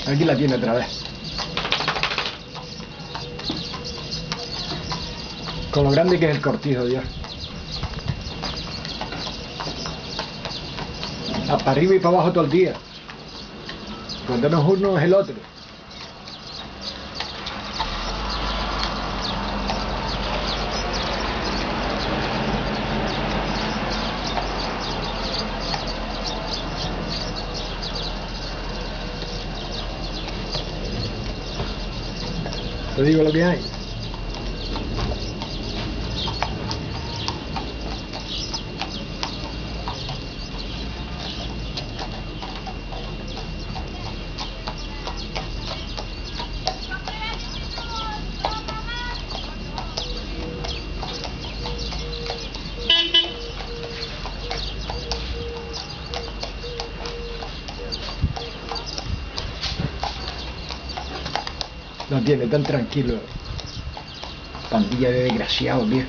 Aquí la tiene otra vez. Con lo grande que es el cortijo, Dios. Para arriba y para abajo todo el día. Cuando no es uno es el otro. Te digo lo que hay. No tiene tan tranquilo. Pandilla de desgraciados, tío.